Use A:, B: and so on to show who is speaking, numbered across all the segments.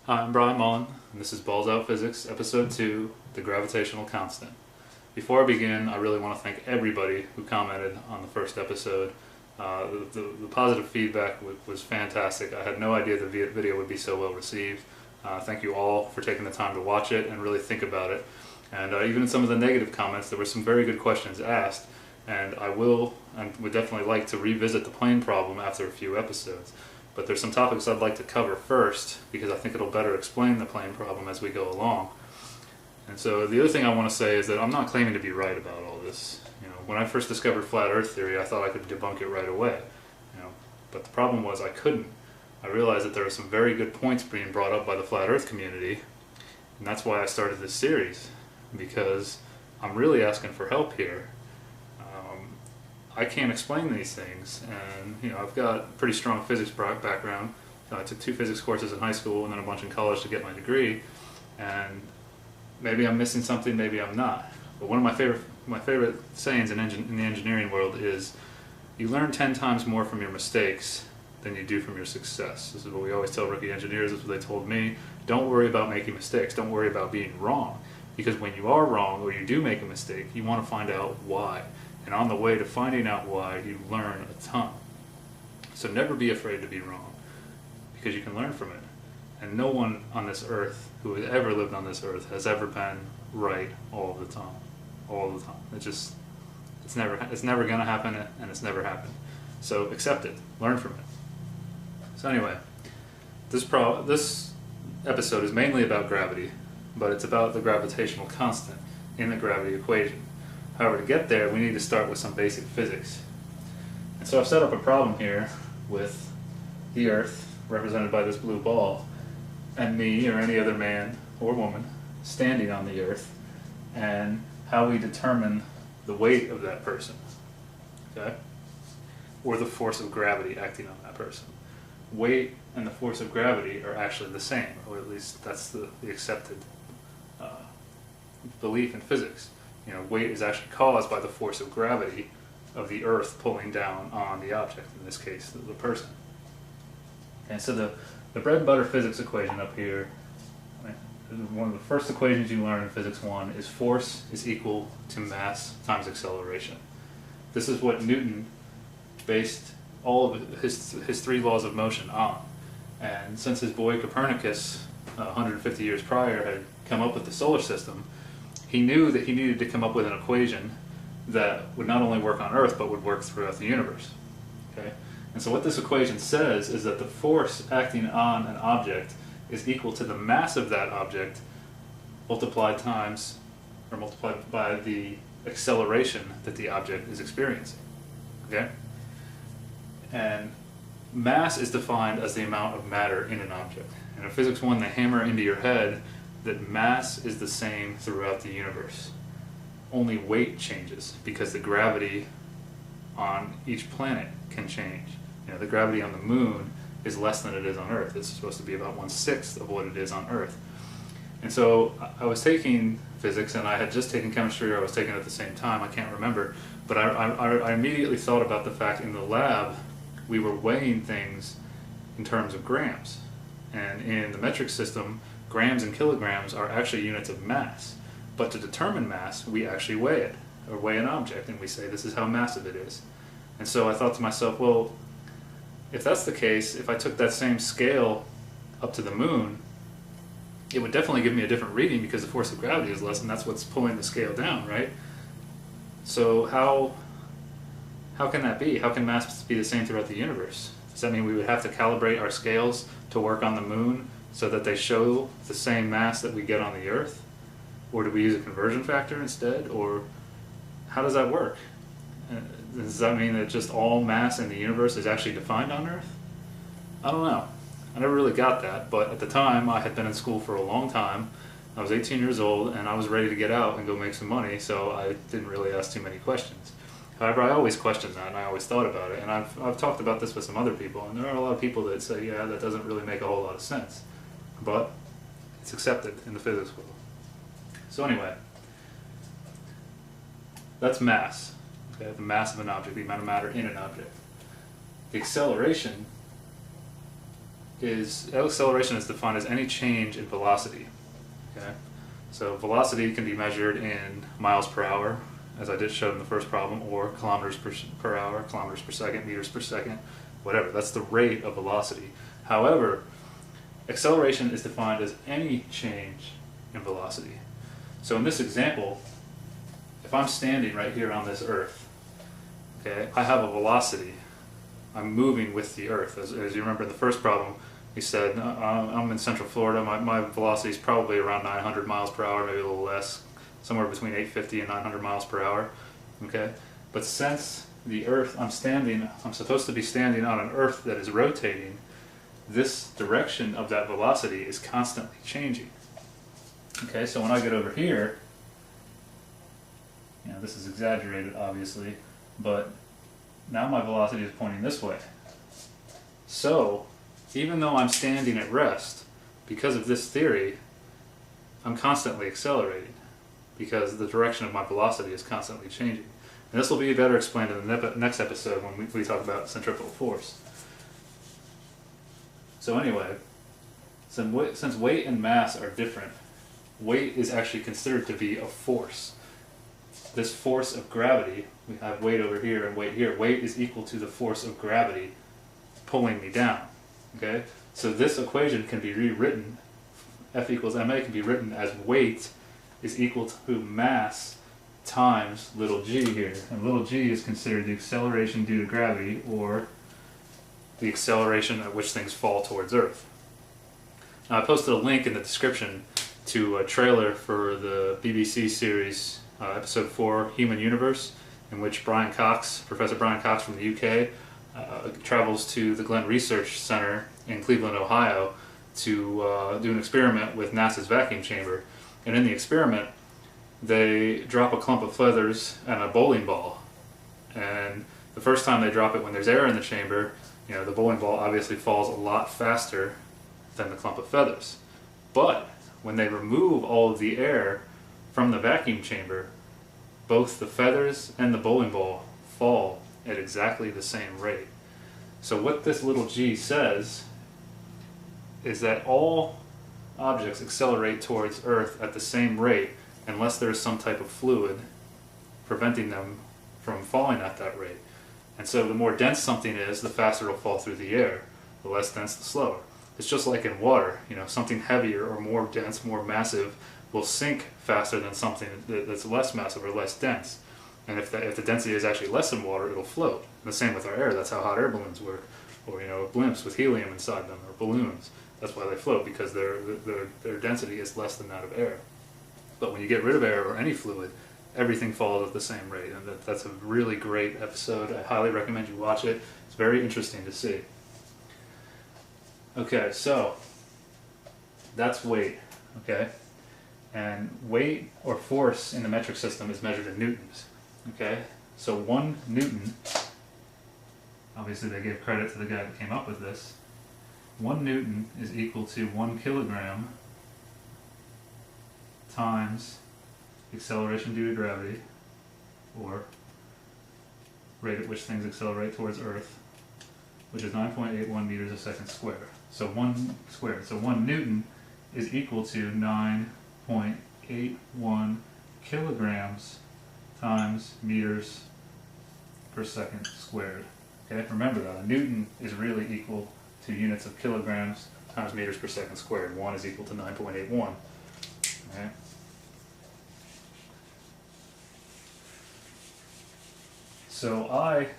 A: Hi, I'm Brian Mullen, and this is Balls Out Physics, Episode 2, The Gravitational Constant. Before I begin, I really want to thank everybody who commented on the first episode. The positive feedback was fantastic. I had no idea the video would be so well received. Thank you all for taking the time to watch it and really think about it. And even in some of the negative comments, there were some very good questions asked, and I would definitely like to revisit the plane problem after a few episodes. But there's some topics I'd like to cover first because I think it'll better explain the plane problem as we go along. And so the other thing I want to say is that I'm not claiming to be right about all this. When I first discovered flat Earth theory, I thought I could debunk it right away. But the problem was I couldn't. I realized that there are some very good points being brought up by the flat Earth community, and that's why I started this series, because I'm really asking for help here. I can't explain these things, and I've got a pretty strong physics background. I took 2 physics courses in high school and then a bunch in college to get my degree, and maybe I'm missing something, maybe I'm not. But one of my favorite sayings in the engineering world is, you learn 10 times more from your mistakes than you do from your success. This is what we always tell rookie engineers. This is what they told me. Don't worry about making mistakes. Don't worry about being wrong, because when you are wrong or you do make a mistake, you want to find out why. And on the way to finding out why, you learn a ton. So never be afraid to be wrong, because you can learn from it. And no one on this earth who has ever lived on this earth has ever been right all the time. All the time. It's never going to happen, and it's never happened. So accept it. Learn from it. So anyway, this episode is mainly about gravity, but it's about the gravitational constant in the gravity equation. However, to get there, we need to start with some basic physics. And so I've set up a problem here with the Earth, represented by this blue ball, and me or any other man or woman standing on the Earth, and how we determine the weight of that person, okay? Or the force of gravity acting on that person. Weight and the force of gravity are actually the same, or at least that's the accepted belief in physics. Weight is actually caused by the force of gravity of the Earth pulling down on the object, in this case, the person. And so the bread and butter physics equation up here, one of the first equations you learn in Physics 1 is force is equal to mass times acceleration. This is what Newton based all of his 3 laws of motion on. And since his boy Copernicus, 150 years prior, had come up with the solar system, he knew that he needed to come up with an equation that would not only work on Earth, but would work throughout the universe. Okay? And so what this equation says is that the force acting on an object is equal to the mass of that object multiplied by the acceleration that the object is experiencing. Okay? And mass is defined as the amount of matter in an object. And in Physics 1, they hammer into your head that mass is the same throughout the universe. Only weight changes, because the gravity on each planet can change. The gravity on the moon is less than it is on Earth. It's supposed to be about 1/6 of what it is on Earth. And so I was taking physics, and I had just taken chemistry, or I was taking it at the same time, I can't remember, but I immediately thought about the fact in the lab we were weighing things in terms of grams. And in the metric system, grams and kilograms are actually units of mass. But to determine mass, we actually weigh it, or weigh an object, and we say this is how massive it is. And so I thought to myself, well, if that's the case, if I took that same scale up to the moon, it would definitely give me a different reading, because the force of gravity is less, and that's what's pulling the scale down, right? So how can that be? How can mass be the same throughout the universe? Does that mean we would have to calibrate our scales to work on the moon so that they show the same mass that we get on the Earth? Or do we use a conversion factor instead? Or how does that work? Does that mean that just all mass in the universe is actually defined on Earth? I don't know. I never really got that, but at the time I had been in school for a long time. I was 18 years old, and I was ready to get out and go make some money, so I didn't really ask too many questions. However, I always questioned that, and I always thought about it, and I've talked about this with some other people, and there are a lot of people that say, yeah, that doesn't really make a whole lot of sense. But it's accepted in the physics world. So anyway, that's mass. Okay, the mass of an object, the amount of matter in an object. The acceleration acceleration is defined as any change in velocity. Okay, so velocity can be measured in miles per hour, as I just showed in the first problem, or kilometers per hour, kilometers per second, meters per second, whatever. That's the rate of velocity. However, acceleration is defined as any change in velocity. So in this example, if I'm standing right here on this Earth, okay, I have a velocity. I'm moving with the Earth. As you remember in the first problem, he said, I'm in Central Florida, my velocity is probably around 900 miles per hour, maybe a little less, somewhere between 850 and 900 miles per hour, okay? But since the Earth, I'm supposed to be standing on an Earth that is rotating, this direction of that velocity is constantly changing. Okay, so when I get over here, this is exaggerated obviously, but now my velocity is pointing this way. So, even though I'm standing at rest, because of this theory, I'm constantly accelerating, because the direction of my velocity is constantly changing. And this will be better explained in the next episode when we talk about centripetal force. So anyway, since weight and mass are different, weight is actually considered to be a force. This force of gravity, we have weight over here and weight here, weight is equal to the force of gravity pulling me down. Okay? So this equation can be rewritten, F equals ma can be written as weight is equal to mass times little g here. And little g is considered the acceleration due to gravity, or the acceleration at which things fall towards Earth. Now I posted a link in the description to a trailer for the BBC series episode 4, Human Universe, in which Professor Brian Cox from the UK travels to the Glenn Research Center in Cleveland, Ohio to do an experiment with NASA's vacuum chamber. And in the experiment, they drop a clump of feathers and a bowling ball. And the first time they drop it when there's air in the chamber, the bowling ball obviously falls a lot faster than the clump of feathers. But when they remove all of the air from the vacuum chamber, both the feathers and the bowling ball fall at exactly the same rate. So what this little g says is that all objects accelerate towards Earth at the same rate unless there is some type of fluid preventing them from falling at that rate. And so the more dense something is, the faster it'll fall through the air. The less dense, the slower. It's just like in water. Something heavier or more dense, more massive will sink faster than something that's less massive or less dense. And if the density is actually less than water, it'll float. And the same with our air. That's how hot air balloons work. Or blimps with helium inside them, or balloons. That's why they float, because their density is less than that of air. But when you get rid of air or any fluid, everything falls at the same rate. And that's a really great episode. I highly recommend you watch it. It's very interesting to see. Okay, so that's weight. Okay? And weight or force in the metric system is measured in newtons. Okay? So 1 newton, obviously they gave credit to the guy that came up with this, 1 newton is equal to 1 kilogram times acceleration due to gravity, or rate at which things accelerate towards Earth, which is 9.81 meters a second squared. So 1 squared. So 1 newton is equal to 9.81 kilograms times meters per second squared. Okay, remember that. A newton is really equal to units of kilograms times meters per second squared. 1 is equal to 9.81. Okay. So I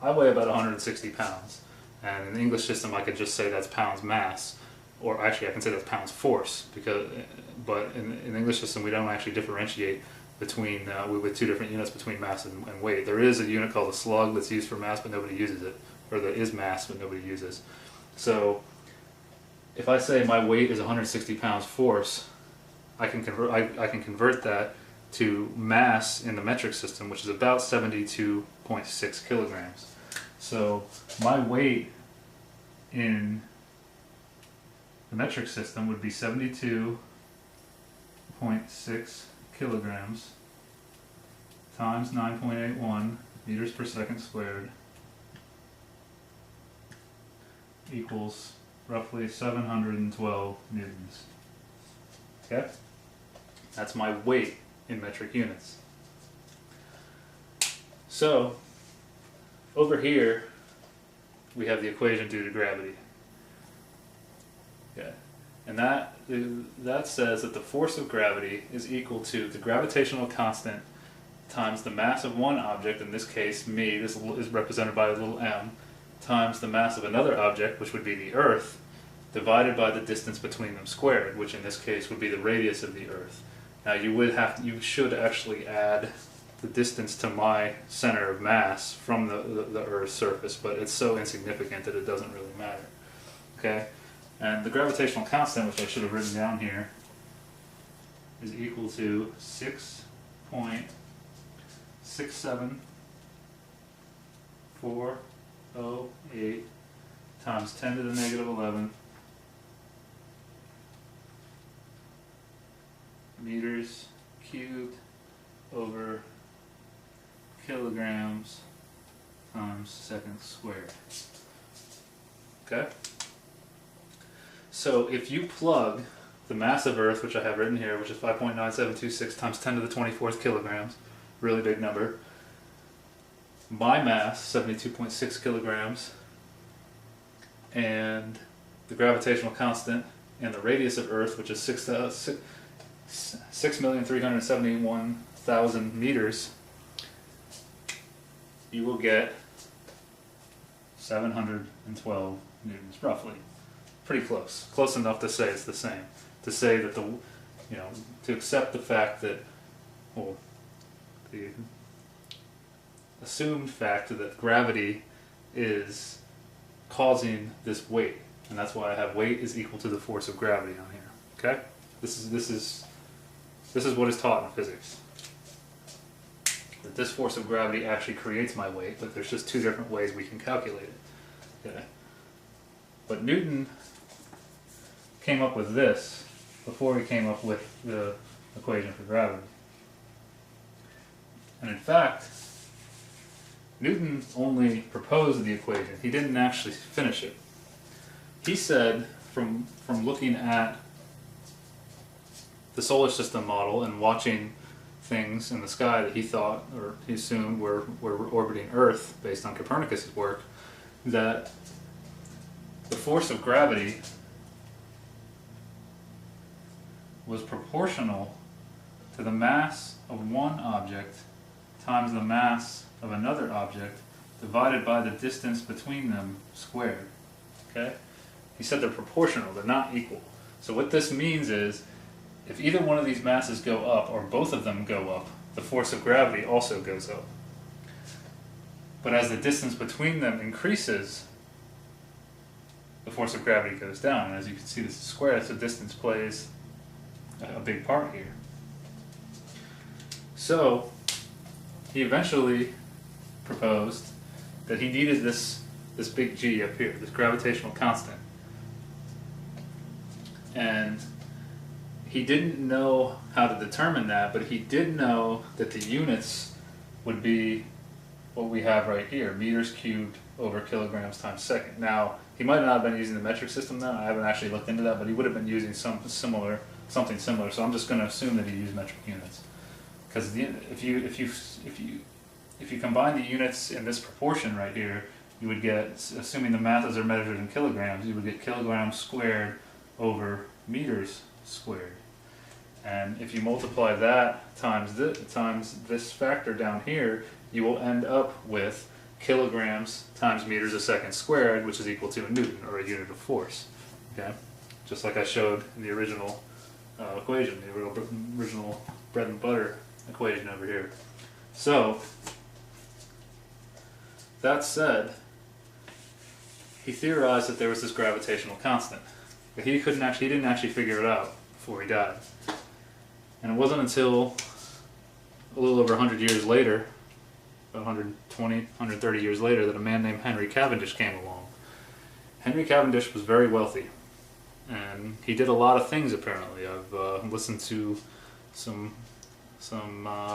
A: weigh about 160 pounds, and in the English system I could just say that's pounds mass, or actually I can say that's pounds force, but in the English system we don't actually differentiate between with 2 different units between mass and weight. There is a unit called a slug that's used for mass, but nobody uses it, or that is mass but nobody uses. So if I say my weight is 160 pounds force, I can convert that to mass in the metric system, which is about 72.6 kilograms. So my weight in the metric system would be 72.6 kilograms times 9.81 meters per second squared equals roughly 712 newtons. Okay? That's my weight in metric units. So, over here, we have the equation due to gravity. Okay. And that says that the force of gravity is equal to the gravitational constant times the mass of one object, in this case me, this is represented by a little m, times the mass of another object, which would be the Earth, divided by the distance between them squared, which in this case would be the radius of the Earth. Now you should actually add the distance to my center of mass from the Earth's surface, but it's so insignificant that it doesn't really matter. Okay? And the gravitational constant, which I should have written down here, is equal to 6.67408 times 10 to the negative 11 meters cubed over kilograms times seconds squared. Okay? So if you plug the mass of Earth, which I have written here, which is 5.9726 times 10 to the 24th kilograms, really big number, my mass, 72.6 kilograms, and the gravitational constant, and the radius of Earth, which is 6,371,000 meters, you will get 712 newtons, roughly. Pretty close. Close enough to say it's the same. To say that to accept the fact that, well, the assumed fact that gravity is causing this weight. And that's why I have weight is equal to the force of gravity on here. Okay? This is what is taught in physics. That this force of gravity actually creates my weight, but there's just two different ways we can calculate it. Okay? But Newton came up with this before he came up with the equation for gravity. And in fact, Newton only proposed the equation. He didn't actually finish it. He said, from looking at the solar system model and watching things in the sky that he thought, or he assumed were orbiting Earth based on Copernicus' work, that the force of gravity was proportional to the mass of one object times the mass of another object divided by the distance between them squared. Okay? He said they're proportional, they're not equal. So what this means is, if either one of these masses go up, or both of them go up, the force of gravity also goes up. But as the distance between them increases, the force of gravity goes down. And as you can see, this is square, so distance plays a big part here. So he eventually proposed that he needed this big G up here, this gravitational constant. And he didn't know how to determine that, but he did know that the units would be what we have right here, meters cubed over kilograms times second. Now, he might not have been using the metric system then, I haven't actually looked into that, but he would have been using something similar, so I'm just going to assume that he used metric units. Because if you combine the units in this proportion right here, you would get, assuming the masses are measured in kilograms, you would get kilograms squared over meters squared. And if you multiply that times this factor down here, you will end up with kilograms times meters a second squared, which is equal to a Newton, or a unit of force. Okay, just like I showed in the original equation, the original bread and butter equation over here. So that said, he theorized that there was this gravitational constant, but he didn't actually figure it out before he died. And it wasn't until a little over 100 years later, about 120, 130 years later, that a man named Henry Cavendish came along. Henry Cavendish was very wealthy, and he did a lot of things apparently. I've listened to some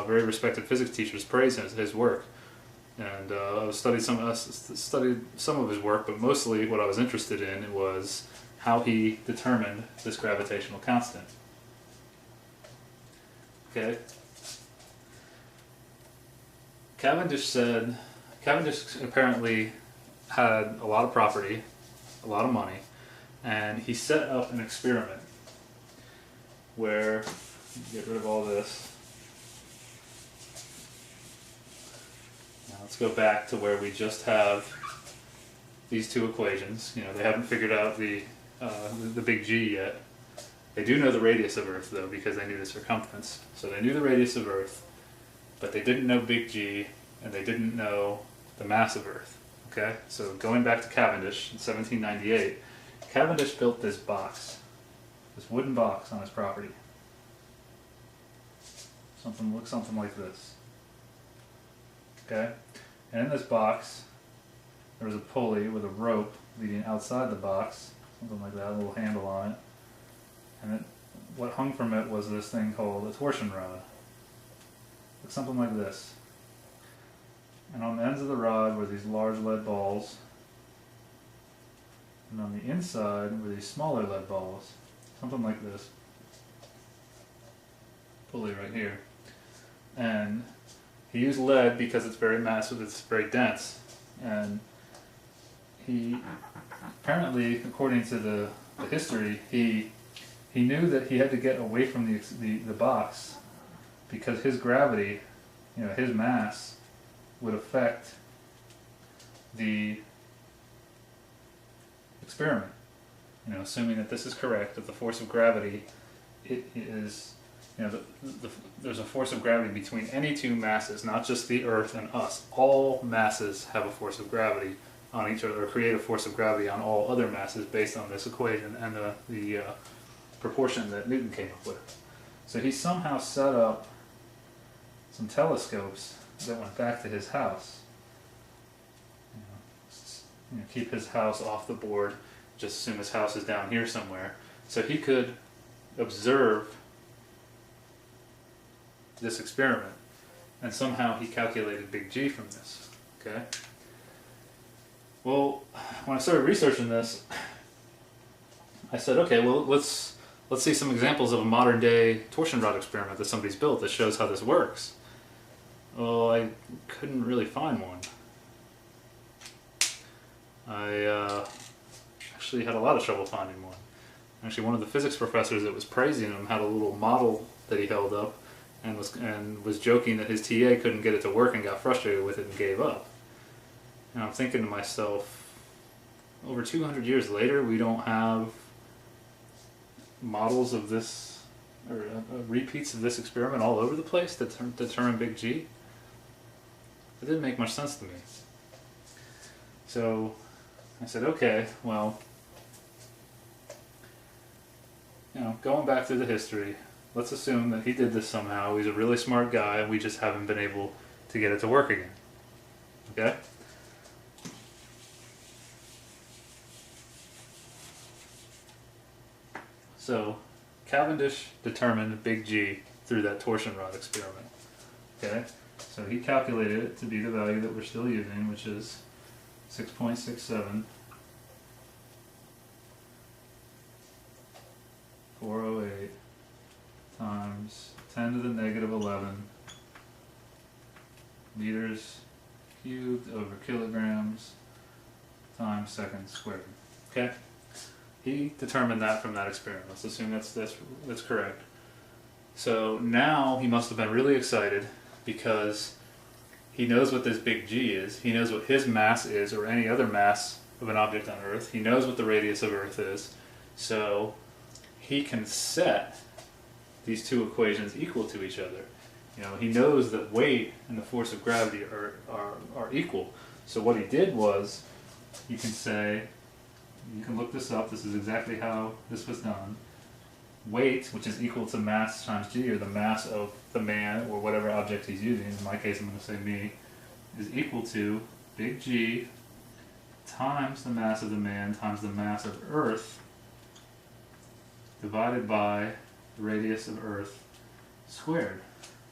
A: very respected physics teachers praise his work. and studied some of his work, but mostly what I was interested in was how he determined this gravitational constant. Okay. Cavendish apparently had a lot of property, a lot of money, and he set up an experiment where, get rid of all this. Now let's go back to where we just have these two equations. You know, they haven't figured out the big G yet. They do know the radius of Earth though, because they knew the circumference. So they knew the radius of Earth, but they didn't know big G, and they didn't know the mass of Earth. Okay, so going back to Cavendish in 1798, Cavendish built this box, this wooden box on his property. Looks something like this. Okay, and in this box there was a pulley with a rope leading outside the box, something like that, a little handle on it. And what hung from it was this thing called a torsion rod. Looks something like this. And on the ends of the rod were these large lead balls. And on the inside were these smaller lead balls. Something like this. Pulley right here. And he used lead because it's very massive, it's very dense. And he, apparently, according to the history, he knew that he had to get away from the box because his gravity, you know, his mass, would affect the experiment. You know, assuming that this is correct, that the force of gravity, it is, you know, there's a force of gravity between any two masses, not just the Earth and us. All masses have a force of gravity on each other, or create a force of gravity on all other masses based on this equation and the proportion that Newton came up with. So he somehow set up some telescopes that went back to his house. You know, keep his house off the board, just assume his house is down here somewhere. So he could observe this experiment, and somehow he calculated big G from this. Okay. Well, when I started researching this, I said, okay, well, let's see some examples of a modern day torsion rod experiment that somebody's built that shows how this works. Well, I couldn't really find one. I actually had a lot of trouble finding one. Actually, one of the physics professors that was praising him had a little model that he held up and was joking that his TA couldn't get it to work and got frustrated with it and gave up. And I'm thinking to myself, over 200 years later, we don't have models of this, or repeats of this experiment all over the place that determine big G. It didn't make much sense to me. So I said, okay, well, you know, going back through the history, let's assume that he did this somehow. He's a really smart guy, and we just haven't been able to get it to work again. Okay? So Cavendish determined big G through that torsion rod experiment. Okay? So he calculated it to be the value that we're still using, which is 6.67 408 times 10 to the negative 11 meters cubed over kilograms times seconds squared. Okay? He determined that from that experiment. Let's assume that's correct. So now he must have been really excited because he knows what this big G is. He knows what his mass is, or any other mass of an object on Earth. He knows what the radius of Earth is. So he can set these two equations equal to each other. You know, he knows that weight and the force of gravity are equal. So what he did was, you can say, you can look this up, this is exactly how this was done. Weight, which is equal to mass times G, or the mass of the man or whatever object he's using, in my case I'm going to say me, is equal to big G times the mass of the man times the mass of Earth divided by the radius of Earth squared.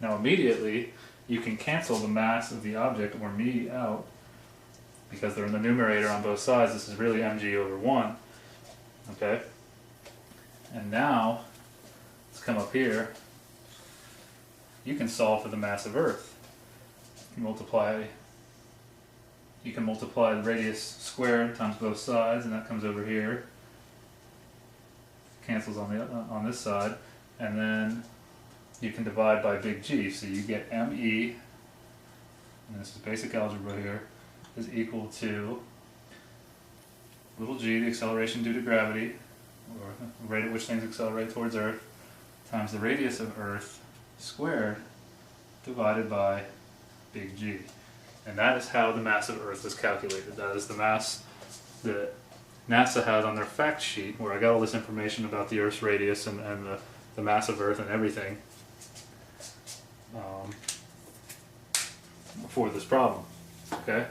A: Now immediately you can cancel the mass of the object, or me, out, because they're in the numerator on both sides. This is really mg over 1. Okay? And now, let's come up here. You can solve for the mass of Earth. You can multiply the radius squared times both sides, and that comes over here. Cancels on this side, and then you can divide by big G, so you get me, and this is basic algebra here, is equal to little g, the acceleration due to gravity, or the rate at which things accelerate towards Earth, times the radius of Earth squared divided by big G. And that is how the mass of Earth is calculated. That is the mass that NASA has on their fact sheet, where I got all this information about the Earth's radius and the mass of Earth and everything for this problem. Okay?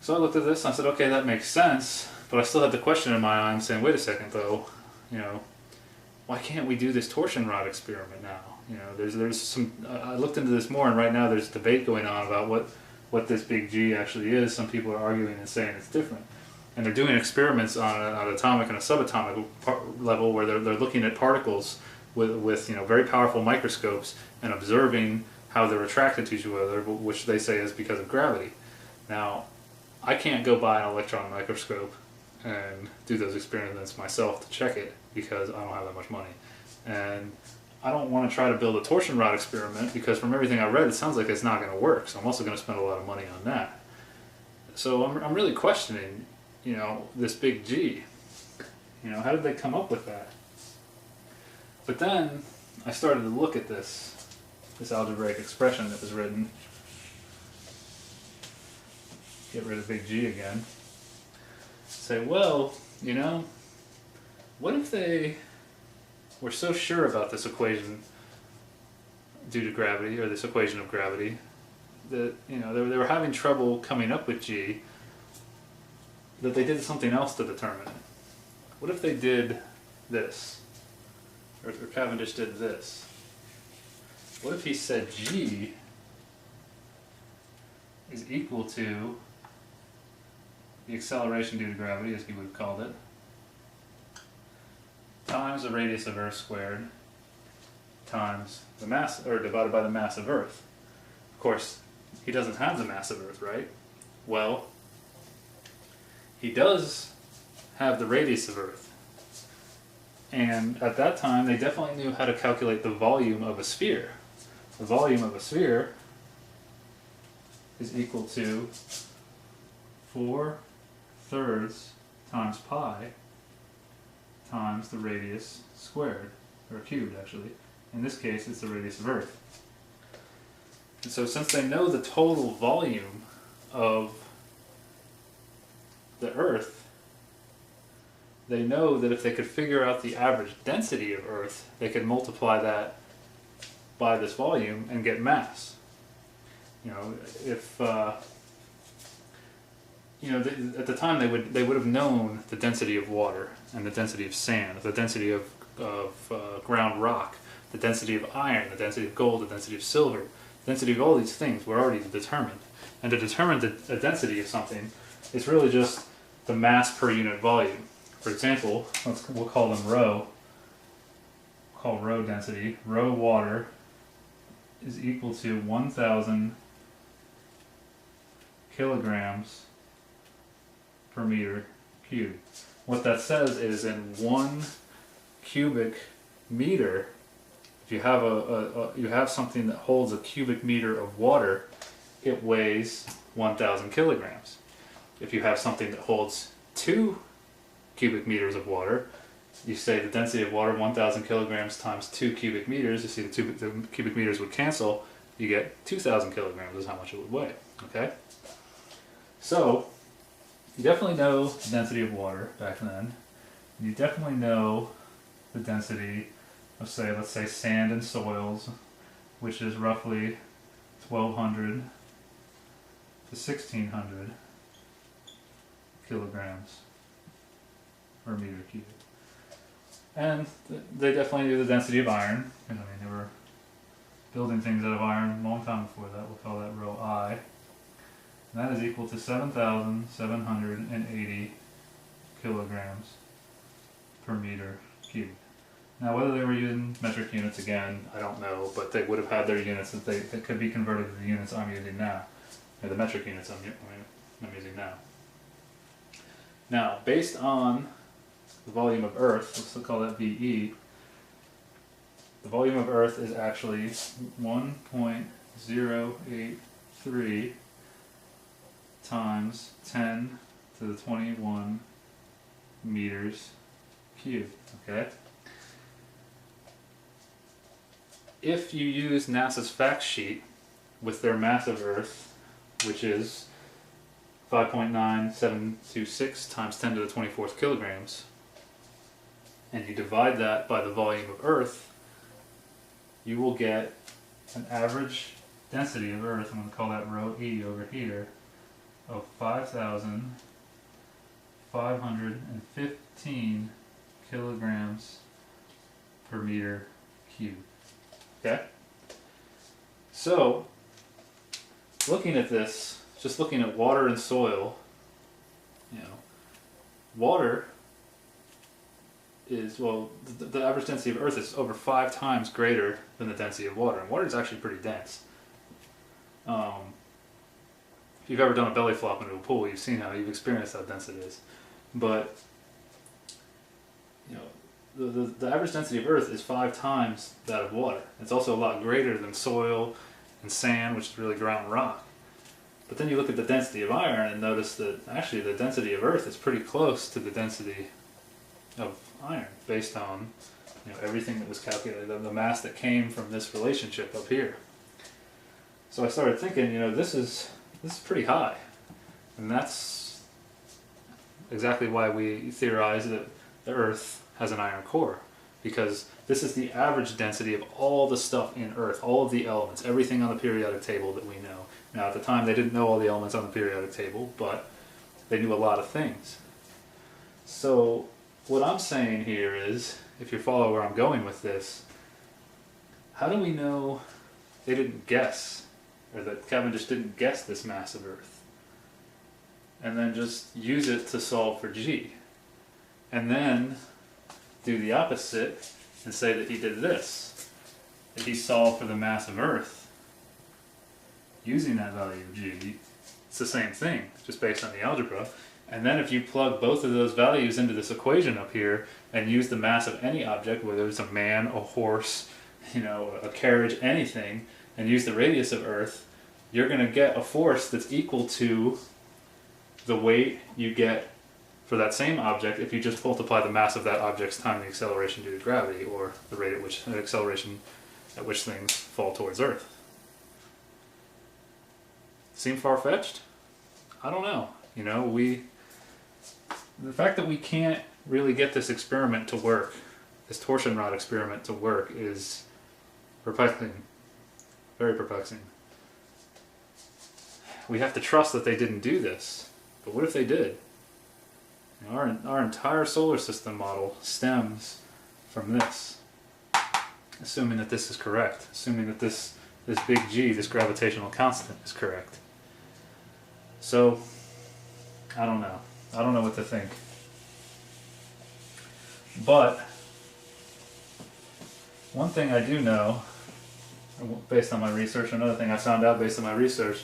A: So I looked at this and I said, okay, that makes sense, but I still had the question in my mind saying, wait a second though, why can't we do this torsion rod experiment now? There's some, I looked into this more, and right now there's debate going on about what this big G actually is. Some people are arguing and saying it's different. And they're doing experiments on an atomic and a subatomic level, where they're looking at particles with very powerful microscopes and observing how they're attracted to each other, which they say is because of gravity. Now, I can't go buy an electron microscope and do those experiments myself to check it, because I don't have that much money. And I don't want to try to build a torsion rod experiment, because from everything I read, it sounds like it's not going to work. So I'm also going to spend a lot of money on that. So I'm really questioning, this big G. How did they come up with that? But then I started to look at this algebraic expression that was written. Get rid of big G again. Say, well, what if they were so sure about this equation due to gravity, or this equation of gravity, that they were having trouble coming up with G, that they did something else to determine it. What if they did this, or Cavendish did this? What if he said G is equal to the acceleration due to gravity, as he would have called it, times the radius of Earth squared, times the mass, or divided by the mass of Earth. Of course, he doesn't have the mass of Earth, right? Well, he does have the radius of Earth. And at that time, they definitely knew how to calculate the volume of a sphere. The volume of a sphere is equal to 4/3 times pi times the radius squared, or cubed actually. In this case, it's the radius of Earth. And so since they know the total volume of the Earth, they know that if they could figure out the average density of Earth, they could multiply that by this volume and get mass. If at the time they would have known the density of water and the density of sand, the density of ground rock, the density of iron, the density of gold, the density of silver, the density of all these things were already determined. And to determine the density of something, it's really just the mass per unit volume. For example, we'll call them rho. Call rho density. Rho water is equal to 1,000 kilograms per meter cubed. What that says is, in 1 cubic meter, if you have you have something that holds a cubic meter of water, it weighs 1,000 kilograms. If you have something that holds 2 cubic meters of water, you say the density of water 1,000 kilograms times 2 cubic meters. You see the cubic meters would cancel. You get 2,000 kilograms is how much it would weigh. Okay. So you definitely know the density of water back then. You definitely know the density of, let's say sand and soils, which is roughly 1,200 to 1,600 kilograms per meter cubed. And they definitely knew the density of iron, because they were building things out of iron a long time before that. We'll call that rho I. And that is equal to 7,780 kilograms per meter cubed. Now, whether they were using metric units again, I don't know, but they would have had their units that could be converted to the units I'm using now, or the metric units I'm using now. Now, based on the volume of Earth, let's call that VE, the volume of Earth is actually 1.083 times 10 to the 21 meters cubed, okay? If you use NASA's fact sheet with their mass of Earth, which is 5.9726 times 10 to the 24th kilograms, and you divide that by the volume of Earth, you will get an average density of Earth, I'm going to call that rho E over here, of 5,515 kilograms per meter cubed. Okay? So, looking at this, just looking at water and soil, water is, well, the average density of Earth is over 5 times greater than the density of water. And water is actually pretty dense. If you've ever done a belly flop into a pool, you've seen you've experienced how dense it is. But, the average density of Earth is 5 times that of water. It's also a lot greater than soil and sand, which is really ground rock. But then you look at the density of iron and notice that actually the density of Earth is pretty close to the density of iron, based on everything that was calculated, the mass that came from this relationship up here. So I started thinking, this is pretty high, and that's exactly why we theorize that the Earth has an iron core, because this is the average density of all the stuff in Earth, all of the elements, everything on the periodic table that we know. Now, at the time, they didn't know all the elements on the periodic table, but they knew a lot of things. So what I'm saying here is, if you follow where I'm going with this, how do we know they didn't guess, or that Cavendish didn't guess this mass of Earth, and then just use it to solve for G, and then do the opposite and say that he did this, that he solved for the mass of Earth using that value of G? It's the same thing, just based on the algebra. And then if you plug both of those values into this equation up here and use the mass of any object, whether it's a man, a horse, a carriage, anything, and use the radius of Earth, you're going to get a force that's equal to the weight you get for that same object if you just multiply the mass of that object's time the acceleration due to gravity, or the rate at which the acceleration at which things fall towards Earth. Seem far-fetched? I don't know. The fact that we can't really get this experiment to work, this torsion rod experiment to work, is perplexing. Very perplexing. We have to trust that they didn't do this. But what if they did? Our entire solar system model stems from this. Assuming that this is correct. Assuming that this big G, this gravitational constant, is correct. So, I don't know. I don't know what to think. But one thing I do know, based on my research, another thing I found out based on my research,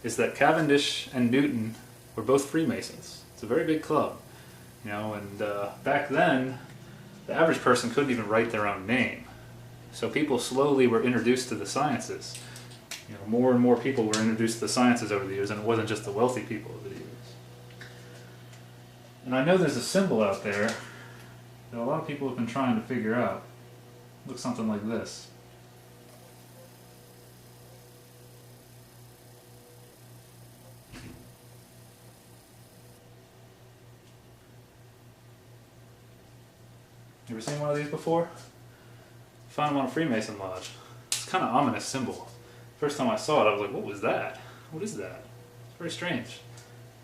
A: is that Cavendish and Newton were both Freemasons. It's a very big club. And back then, the average person couldn't even write their own name. So people slowly were introduced to the sciences. More and more people were introduced to the sciences over the years, and it wasn't just the wealthy people over the years. And I know there's a symbol out there that a lot of people have been trying to figure out. It looks something like this. You ever seen one of these before? Found one on a Freemason Lodge. It's kind of an ominous symbol. First time I saw it, I was like, what was that? What is that? It's very strange.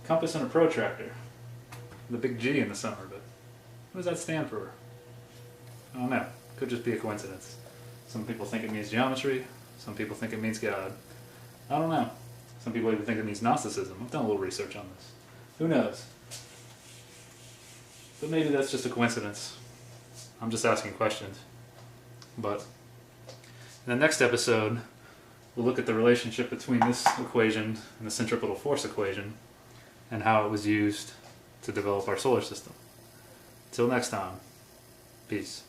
A: Compass and a protractor. The big G in the center, but what does that stand for? I don't know. Could just be a coincidence. Some people think it means geometry. Some people think it means God. I don't know. Some people even think it means Gnosticism. I've done a little research on this. Who knows? But maybe that's just a coincidence. I'm just asking questions. But in the next episode, we'll look at the relationship between this equation and the centripetal force equation and how it was used to develop our solar system. Till next time, peace.